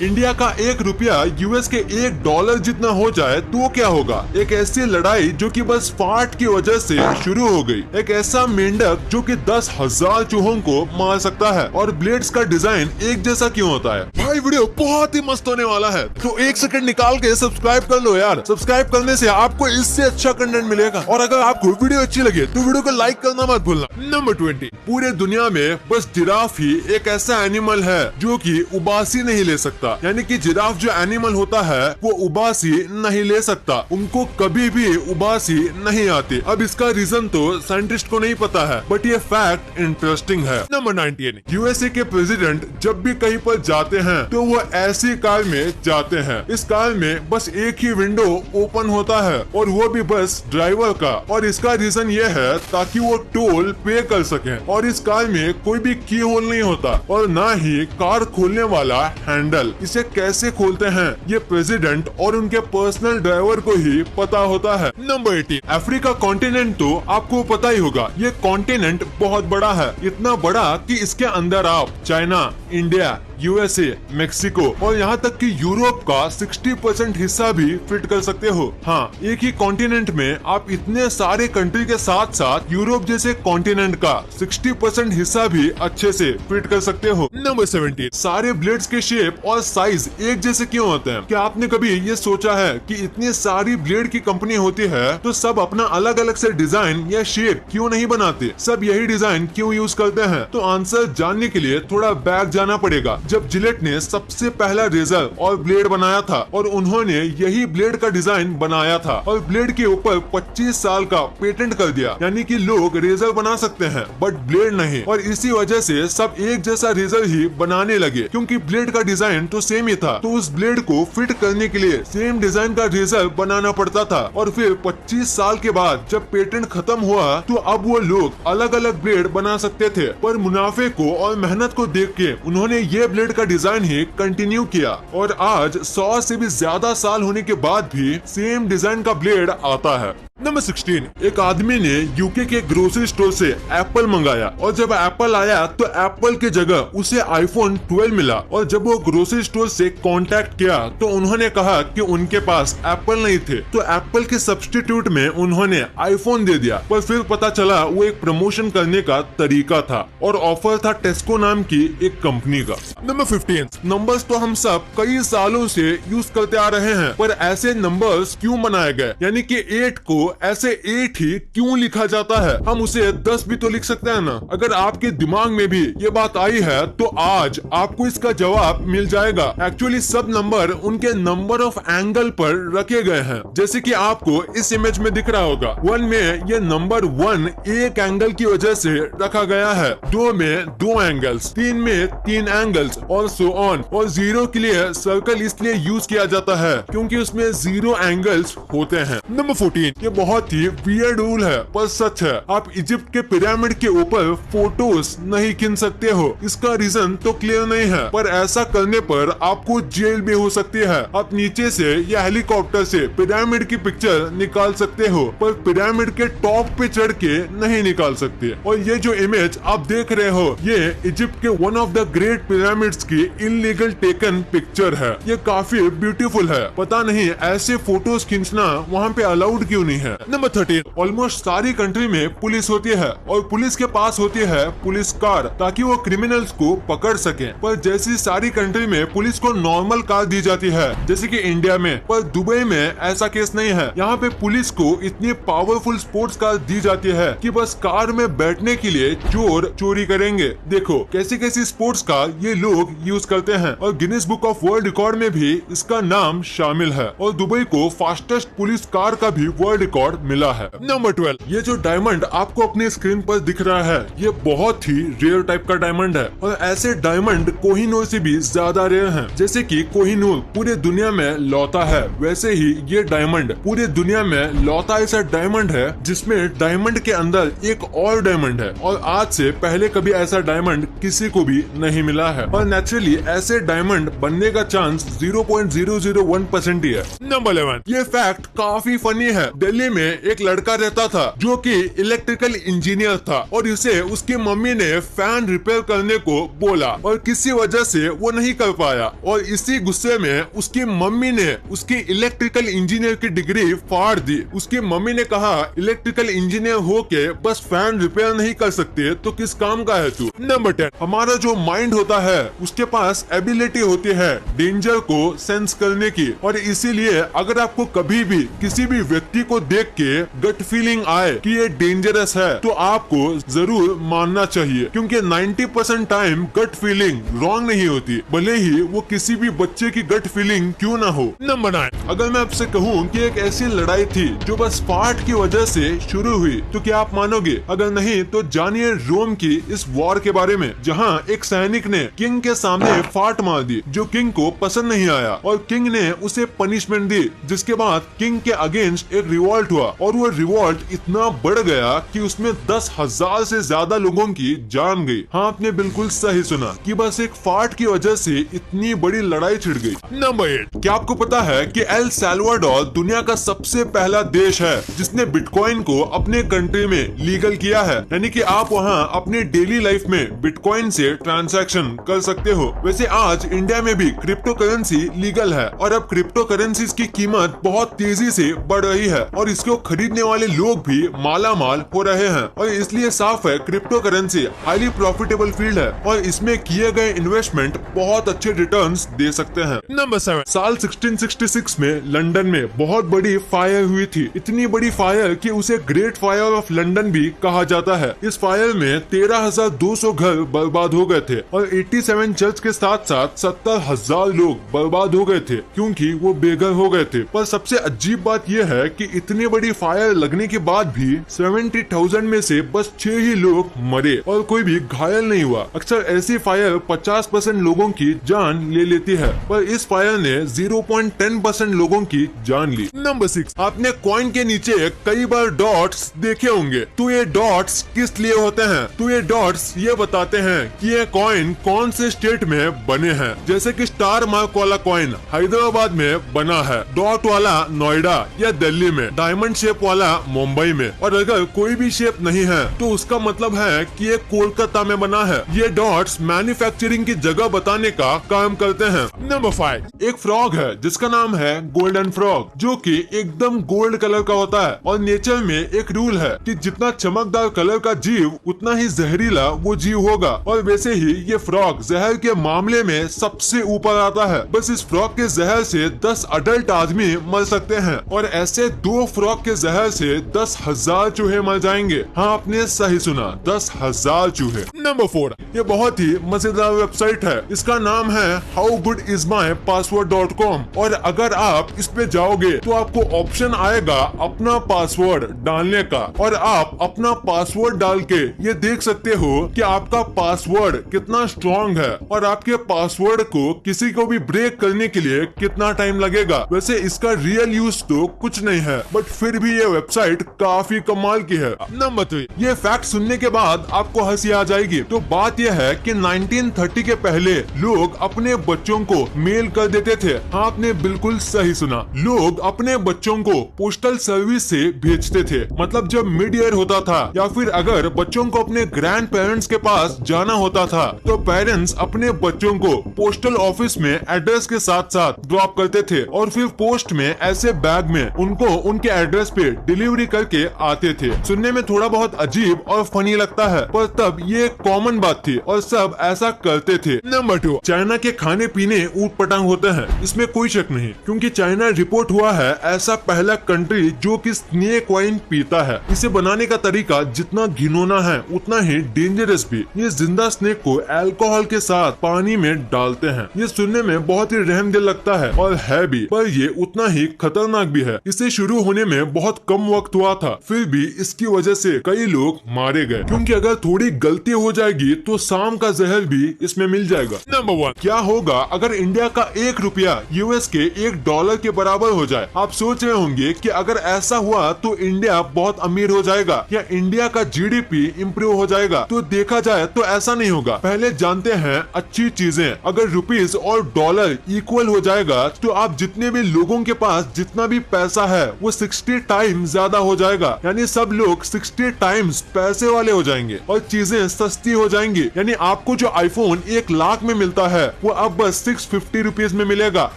India का 1 रुपया US के $1 जितना हो जाए तो क्या होगा? एक ऐसी लड़ाई जो कि बस फाट की वजह से शुरू हो गई। एक ऐसा मेंढक जो कि 10,000 चूहों को मार सकता है। और ब्लेड्स का डिजाइन एक जैसा क्यों होता है? भाई वीडियो बहुत ही मस्त होने वाला है, तो 1 सेकंड निकाल के सब्सक्राइब कर लो यार। सब्सक्राइब करने से आपको इससे अच्छा कंटेंट मिलेगा। और अगर आपको वीडियो अच्छी लगे तो वीडियो को लाइक करना मत भूलना। नंबर 20, पूरे दुनिया में बस जिराफ ही एक ऐसा एनिमल है जो कि उबासी नहीं ले सकता। यानी कि जिराफ जो एनिमल होता है वो उबासी नहीं ले सकता, उनको कभी भी उबासी नहीं आती। अब इसका रीजन तो साइंटिस्ट को नहीं पता है, बट ये फैक्ट इंटरेस्टिंग है। नंबर 19, यूएसए के प्रेसिडेंट जब भी कहीं पर जाते हैं तो वो ऐसी कार में जाते हैं। इस कार में बस एक ही विंडो ओपन होता है और वो भी बस ड्राइवर का। और इसका रीजन ये है ताकि वो टोल पे कर सके। और इस कार में कोई भी की होल नहीं होता और ना ही कार खोलने वाला हैंडल। इसे कैसे खोलते हैं ये प्रेसिडेंट और उनके पर्सनल ड्राइवर को ही पता होता है। नंबर 18, अफ्रीका कॉन्टिनेंट तो आपको पता ही होगा। ये कॉन्टिनेंट बहुत बड़ा है, इतना बड़ा कि इसके अंदर आप चाइना, इंडिया, यूएसए, मेक्सिको और यहाँ तक कि यूरोप का 60% हिस्सा भी फिट कर सकते हो। हाँ, एक ही कॉन्टिनेंट में आप इतने सारे कंट्री के साथ साथ यूरोप जैसे कॉन्टिनेंट का 60% हिस्सा भी अच्छे से फिट कर सकते हो। नंबर 17, सारे ब्लेड्स के शेप और साइज एक जैसे क्यों होते हैं? क्या आपने कभी ये सोचा है कि इतनी सारी ब्लेड की कंपनी होती है तो सब अपना अलग अलग से डिजाइन या शेप क्यों नहीं बनाते? सब यही डिजाइन क्यों यूज करते हैं? तो आंसर जानने के लिए थोड़ा बैक जाना पड़ेगा। जब जिलेट ने सबसे पहला रेजर और ब्लेड बनाया था और उन्होंने यही ब्लेड का डिजाइन बनाया था और ब्लेड के ऊपर 25 साल का पेटेंट कर दिया। यानी कि लोग रेजर बना सकते हैं बट ब्लेड नहीं। और इसी वजह से सब एक जैसा रेजर ही बनाने लगे, क्योंकि ब्लेड का डिजाइन तो सेम ही था। तो उस ब्लेड को फिट करने के लिए सेम डिजाइन का रेजर बनाना पड़ता था। और फिर 25 साल के बाद जब पेटेंट खत्म हुआ तो अब वो लोग अलग अलग ब्लेड बना सकते थे। पर मुनाफे को और मेहनत को देख के उन्होंने ये ब्लेड का डिजाइन ही कंटिन्यू किया और आज 100 से भी ज्यादा साल होने के बाद भी सेम डिजाइन का ब्लेड आता है। नंबर 16, एक आदमी ने यूके के ग्रोसरी स्टोर से एप्पल मंगाया और जब एप्पल आया तो एप्पल की जगह उसे आईफोन 12 मिला। और जब वो ग्रोसरी स्टोर से कांटेक्ट किया तो उन्होंने कहा कि उनके पास एप्पल नहीं थे, तो एप्पल के सब्स्टिट्यूट में उन्होंने आईफोन दे दिया। पर फिर पता चला वो एक प्रमोशन करने का तरीका था और ऑफर था टेस्को नाम की एक कंपनी का। नंबर 15, नंबर्स तो हम सब कई सालों से यूज करते आ रहे हैं, पर ऐसे नंबर्स क्यों बनाए गए? यानी कि 8 को ऐसे 8 ही क्यों लिखा जाता है? हम उसे 10 भी तो लिख सकते हैं ना। अगर आपके दिमाग में भी ये बात आई है तो आज आपको इसका जवाब मिल जाएगा। एक्चुअली सब नंबर उनके नंबर ऑफ एंगल पर रखे गए हैं। जैसे कि आपको इस इमेज में दिख रहा होगा, 1 में ये नंबर 1 एक एंगल की वजह से रखा गया है, 2 में 2 एंगल्स, 3 में 3 एंगल्स और सो ऑन। और 0 के लिए सर्कल इसलिए यूज किया जाता है क्योंकि उसमें 0 एंगल्स होते हैं। नंबर 14, ये बहुत ही वियर्ड रूल है पर सच है। आप इजिप्ट के पिरामिड के ऊपर फोटोज नहीं खींच सकते हो। इसका रीजन तो क्लियर नहीं है, पर ऐसा करने पर आपको जेल भी हो सकती है। आप नीचे से या हेलीकॉप्टर से पिरामिड की पिक्चर निकाल सकते हो, पर पिरामिड के टॉप पे चढ़ के नहीं निकाल सकते। और ये जो इमेज आप देख रहे हो ये इजिप्ट के one of the great pyramids की इलीगल टेकन पिक्चर है। ये काफी ब्यूटीफुल है, पता नहीं ऐसे फोटोज खींचना वहाँ पे अलाउड क्यों नहीं है। नंबर 13, ऑलमोस्ट सारी कंट्री में पुलिस होती है और पुलिस के पास होती है पुलिस कार ताकि वो क्रिमिनल्स को पकड़ सके। पर जैसी सारी कंट्री में पुलिस को नॉर्मल कार दी जाती है जैसे कि इंडिया में, पर दुबई में ऐसा केस नहीं है। यहाँ पे पुलिस को इतनी पावरफुल स्पोर्ट्स कार दी जाती है कि बस कार में बैठने के लिए चोर चोरी करेंगे। देखो कैसी कैसी स्पोर्ट्स कार ये लोग यूज करते हैं और Guinness book of world record में भी इसका नाम शामिल है। और दुबई को फास्टेस्ट पुलिस कार का भी वर्ल्ड रिकॉर्ड मिला है। नंबर 12, ये जो डायमंड आपको अपनी स्क्रीन पर दिख रहा है ये बहुत ही रेयर टाइप का डायमंड है। और ऐसे डायमंड कोहिनूर से भी ज्यादा रेयर हैं। जैसे कि कोहिनूर पूरे दुनिया में लौता है, वैसे ही ये डायमंड पूरे दुनिया में लौता ऐसा डायमंड है जिसमें डायमंड के अंदर एक और डायमंड है। और आज से पहले कभी ऐसा डायमंड किसी को भी नहीं मिला है। और नेचुरली ऐसे डायमंड बनने का चांस 0.001% ही है। नंबर 11, ये फैक्ट काफी फनी है। दिल्ली दिल्ली में एक लड़का रहता था जो कि इलेक्ट्रिकल इंजीनियर था और इसे उसकी मम्मी ने फैन रिपेयर करने को बोला और किसी वजह से वो नहीं कर पाया और इसी गुस्से में उसकी मम्मी ने उसकी इलेक्ट्रिकल इंजीनियर की डिग्री फाड़ दी। उसकी मम्मी ने कहा, इलेक्ट्रिकल इंजीनियर होके बस फैन रिपेयर नहीं कर सकते तो किस काम का है तू। नंबर 10, हमारा जो माइंड होता है उसके पास एबिलिटी होती है डेंजर को सेंस करने की और इसीलिए अगर आपको कभी भी किसी भी व्यक्ति को देख के गट फीलिंग आए कि ये डेंजरस है तो आपको जरूर मानना चाहिए, क्योंकि 90% टाइम गट फीलिंग रॉन्ग नहीं होती, भले ही वो किसी भी बच्चे की गट फीलिंग क्यों ना हो। नंबर 9, अगर मैं आपसे कहूँ कि एक ऐसी लड़ाई थी जो बस फाट की वजह से शुरू हुई तो क्या आप मानोगे? अगर नहीं तो जानिए रोम की इस वॉर के बारे में, जहाँ एक सैनिक ने किंग के सामने फाट मार दी जो किंग को पसंद नहीं आया और किंग ने उसे पनिशमेंट दी, जिसके बाद किंग के अगेंस्ट एक रिवॉल्ट हुआ और वो रिवॉल्ट इतना बढ़ गया कि उसमें 10,000 से ज्यादा लोगों की जान गई। हाँ, आपने बिल्कुल सही सुना कि बस एक फाट की वजह से इतनी बड़ी लड़ाई छिड़ गई। नंबर 8, क्या आपको पता है कि एल साल्वाडोर दुनिया का सबसे पहला देश है जिसने बिटकॉइन को अपने कंट्री में लीगल किया है, यानी कि आप वहाँ अपने डेली लाइफ में बिटकॉइन से ट्रांजैक्शन कर सकते हो। वैसे आज इंडिया में भी क्रिप्टो करेंसी लीगल है और अब क्रिप्टो करेंसीज की कीमत बहुत तेजी से बढ़ रही है और इसको खरीदने वाले लोग भी माला माल हो रहे हैं और इसलिए साफ है crypto currency highly profitable field है और इसमें किए गए इन्वेस्टमेंट बहुत अच्छे रिटर्न्स दे सकते हैं। नंबर 7, साल 1666 में लंदन में बहुत बड़ी फायर हुई थी, इतनी बड़ी फायर कि उसे ग्रेट फायर ऑफ लंदन भी कहा जाता है। इस फायर में 13,200 घर बर्बाद हो गए थे और 87 चर्च के साथ साथ 70,000 लोग बर्बाद हो गए थे क्योंकि वो बेघर हो गए थे। पर सबसे अजीब बात यह है कि इतनी बड़ी फायर लगने के बाद भी 70,000 में से बस 6 ही लोग मरे और कोई भी घायल नहीं हुआ। अक्सर ऐसी फायर 50% लोगों की जान ले लेती है, पर इस फायर ने 0.10% लोगों की जान ली। नंबर 6, आपने कॉइन के नीचे कई बार डॉट्स देखे होंगे, तो ये डॉट्स किस लिए होते हैं? तो ये डॉट्स ये बताते हैं कि ये कॉइन कौन से स्टेट में बने हैं। जैसे कि स्टार मार्क वाला कॉइन हैदराबाद में बना है, डॉट वाला नोएडा या दिल्ली में, डायमंड शेप वाला मुंबई में, और अगर कोई भी शेप नहीं है तो उसका मतलब है कि ये कोलकाता में बना है। ये डॉट्स मैन्युफैक्चरिंग की जगह बताने का काम करते हैं। नंबर 5, एक फ्रॉग है जिसका नाम है गोल्डन फ्रॉग, जो कि एकदम गोल्ड कलर का होता है और नेचर में एक रूल है कि जितना चमकदार कलर का जीव उतना ही जहरीला वो जीव होगा और वैसे ही ये फ्रॉग जहर के मामले में सबसे ऊपर आता है। बस इस फ्रॉग के जहर से 10 अडल्ट आदमी मर सकते हैं और ऐसे 2 फ्रॉग के जहर से 10,000 चूहे मर जाएंगे। हाँ, आपने सही सुना, 10,000 चूहे। नंबर 4, ये बहुत ही मजेदार वेबसाइट है, इसका नाम है howgoodismypassword.com और अगर आप इस पे जाओगे तो आपको ऑप्शन आएगा अपना पासवर्ड डालने का और आप अपना पासवर्ड डाल के ये देख सकते हो कि आपका पासवर्ड कितना स्ट्रॉन्ग है और आपके पासवर्ड को किसी को भी ब्रेक करने के लिए कितना टाइम लगेगा। वैसे इसका रियल यूज तो कुछ नहीं है, बट फिर भी ये वेबसाइट काफी कमाल की है। नंबर 3, ये फैक्ट सुनने के बाद आपको हंसी आ जाएगी। तो बात यह है कि 1930 के पहले लोग अपने बच्चों को मेल कर देते थे। हाँ, आपने बिल्कुल सही सुना, लोग अपने बच्चों को पोस्टल सर्विस से भेजते थे। मतलब जब मिड ईयर होता था या फिर अगर बच्चों को अपने ग्रैंड पेरेंट्स के पास जाना होता था तो पेरेंट्स अपने बच्चों को पोस्टल ऑफिस में एड्रेस के साथ साथ ड्रॉप करते थे और फिर पोस्ट में ऐसे बैग में उनको उनके एड्रेस पे डिलीवरी करके आते थे। सुनने में थोड़ा बहुत अजीब और फनी लगता है, पर तब ये कॉमन बात थी और सब ऐसा करते थे। नंबर 2, चाइना के खाने पीने ऊट पटांग होते हैं, इसमें कोई शक नहीं, क्योंकि चाइना रिपोर्ट हुआ है ऐसा पहला कंट्री जो कि स्नेक वाइन पीता है। इसे बनाने का तरीका जितना घिनौना है उतना ही डेंजरस भी। ये जिंदा स्नेक को अल्कोहल के साथ पानी में डालते हैं। ये सुनने में बहुत ही रहमदिल लगता है और है भी, पर ये उतना ही खतरनाक भी है। इसे शुरू होने में बहुत कम वक्त हुआ था, फिर भी इसकी वजह से कई लोग मारे गए, क्योंकि अगर थोड़ी गलती हो जाएगी तो शाम का जहर भी इसमें मिल जाएगा। नंबर 1, क्या होगा अगर इंडिया का 1 रुपया यूएस के $1 के बराबर हो जाए? आप सोच रहे होंगे कि अगर ऐसा हुआ तो इंडिया बहुत अमीर हो जाएगा या इंडिया का जीडीपी इम्प्रूव हो जाएगा। तो देखा जाए तो ऐसा नहीं होगा। पहले जानते हैं अच्छी चीजें। अगर रुपीस और डॉलर इक्वल हो जाएगा तो आप जितने भी लोगों के पास जितना भी पैसा है वो 60 टाइम्स ज्यादा हो जाएगा, यानी सब लोग 60 टाइम्स पैसे वाले हो जाएंगे और चीजें सस्ती हो जाएंगी। यानी आपको जो आईफोन 1 लाख में मिलता है वो अब बस 650 रुपीज में मिलेगा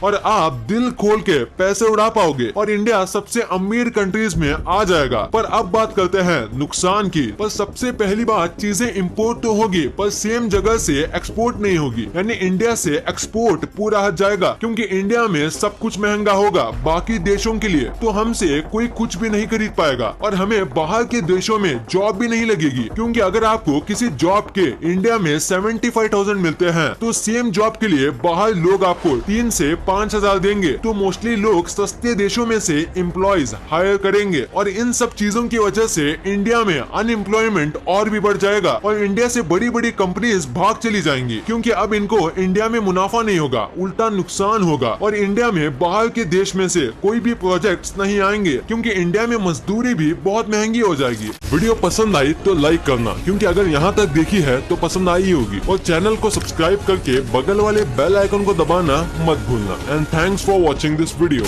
और आप दिल खोल के पैसे उड़ा पाओगे और इंडिया सबसे अमीर कंट्रीज में आ जाएगा। पर अब बात करते हैं नुकसान की। पर सबसे पहली बात, चीजें इंपोर्ट तो होगी पर सेम जगह से एक्सपोर्ट नहीं होगी, यानी इंडिया से एक्सपोर्ट पूरा हट जाएगा क्योंकि इंडिया में सब कुछ महंगा होगा बाकी देशों के लिए, तो हमसे कोई कुछ भी नहीं खरीद पाएगा और हमें बाहर के देशों में जॉब भी नहीं लगेगी क्योंकि अगर आपको किसी जॉब के इंडिया में 75,000 मिलते हैं तो सेम जॉब के लिए बाहर लोग आपको 3 से 5,000 देंगे। तो मोस्टली लोग सस्ते देशों में से एम्प्लॉयज हायर करेंगे और इन सब चीजों की वजह से इंडिया में अनएम्प्लॉयमेंट और भी बढ़ जाएगा और इंडिया से बड़ी बड़ी कंपनीज भाग चली जाएंगी क्योंकि अब इनको इंडिया में मुनाफा नहीं होगा, उल्टा नुकसान होगा और इंडिया में बाहर के देश में से कोई भी प्रोजेक्ट्स नहीं आएंगे क्योंकि इंडिया में मजदूरी भी बहुत महंगी हो जाएगी। वीडियो पसंद आई तो लाइक करना क्योंकि अगर यहाँ तक देखी है तो पसंद आई होगी और चैनल को सब्सक्राइब करके बगल वाले बेल आइकन को दबाना मत भूलना। And thanks for watching this video.